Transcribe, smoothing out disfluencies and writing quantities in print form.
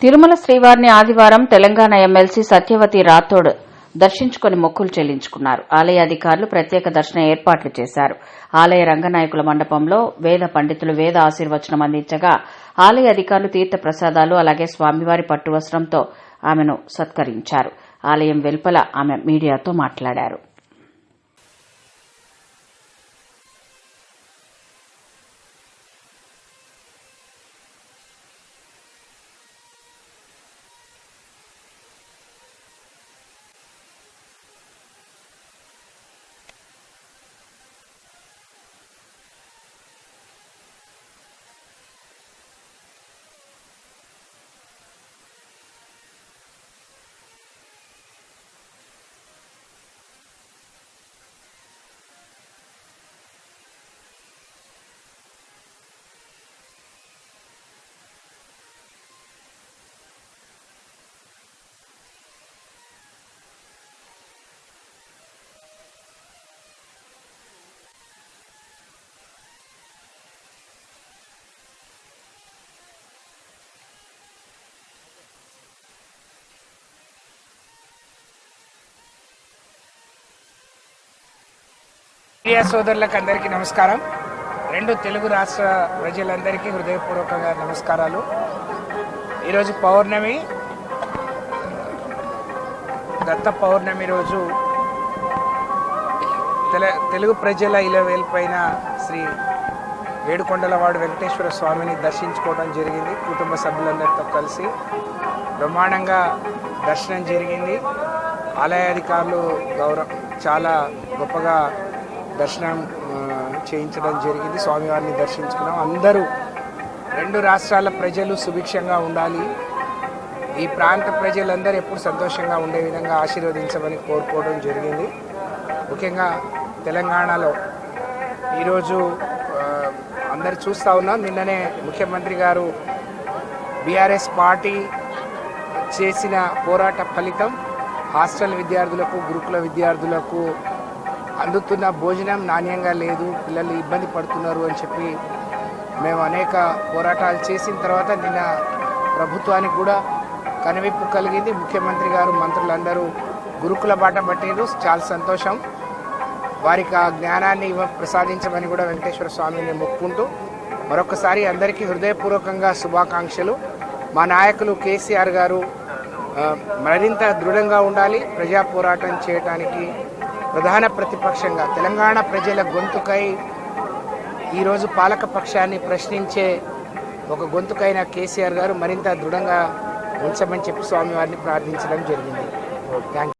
తిరుమల శ్రీవారిని ఆదివారం తెలంగాణ ఎమ్మెల్సీ సత్యవతి రాథోడ్ దర్శించుకుని మొక్కులు చెల్లించుకున్నారు. ఆలయ అధికారులు ప్రత్యేక దర్శన ఏర్పాట్లు చేశారు. ఆలయ రంగనాయకుల మండపంలో వేద పండితులు వేద ఆశీర్వచనం అందించగా ఆలయ అధికారులు తీర్థ ప్రసాదాలు అలాగే స్వామివారి పట్టు వస్త్రంతో ఆమెను సత్కరించారు. ఆలయం వెలుపల ఆమె మీడియాతో మాట్లాడారు. మీడియా సోదరులకు అందరికీ నమస్కారం. రెండు తెలుగు రాష్ట్ర ప్రజలందరికీ హృదయపూర్వకంగా నమస్కారాలు. ఈరోజు పౌర్ణమి, దత్త పౌర్ణమి రోజు తెలుగు ప్రజల ఇలవేల్పైన శ్రీ ఏడుకొండలవాడు వెంకటేశ్వర స్వామిని దర్శించుకోవడం జరిగింది. కుటుంబ సభ్యులందరితో కలిసి బ్రహ్మాండంగా దర్శనం జరిగింది. ఆలయాధికారులు చాలా గొప్పగా దర్శనం చేయించడం జరిగింది. స్వామివారిని దర్శించుకున్నాం. అందరూ రెండు రాష్ట్రాల ప్రజలు సుభిక్షంగా ఉండాలి, ఈ ప్రాంత ప్రజలందరూ ఎప్పుడు సంతోషంగా ఉండే విధంగా ఆశీర్వదించమని కోరుకోవడం జరిగింది. ముఖ్యంగా తెలంగాణలో ఈరోజు అందరు చూస్తూ ఉన్నాం. నిన్ననే ముఖ్యమంత్రి గారు బీఆర్ఎస్ పార్టీ చేసిన పోరాట ఫలితం హాస్టల్ విద్యార్థులకు, గురుకుల విద్యార్థులకు అందుతున్న భోజనం నాణ్యంగా లేదు, పిల్లలు ఇబ్బంది పడుతున్నారు అని చెప్పి మేము అనేక పోరాటాలు చేసిన తర్వాత నిన్న ప్రభుత్వానికి కూడా కనువిప్పు కలిగింది. ముఖ్యమంత్రి గారు, మంత్రులందరూ గురుకుల బాట పట్టారు. చాలా సంతోషం. వారికి ఆ జ్ఞానాన్ని ప్రసాదించమని కూడా వెంకటేశ్వర స్వామిని మొక్కుంటూ మరొకసారి అందరికీ హృదయపూర్వకంగా శుభాకాంక్షలు. మా నాయకులు కేసీఆర్ గారు మరింత దృఢంగా ఉండాలి. ప్రజా పోరాటం చేయడానికి ప్రధాన ప్రతిపక్షంగా తెలంగాణ ప్రజల గొంతుకై ఈరోజు పాలక పక్షాన్ని ప్రశ్నించే ఒక గొంతుకైన కేసీఆర్ గారు మరింత దృఢంగా ఉంచమని చెప్పి స్వామివారిని ప్రార్థించడం జరిగింది. Thank you.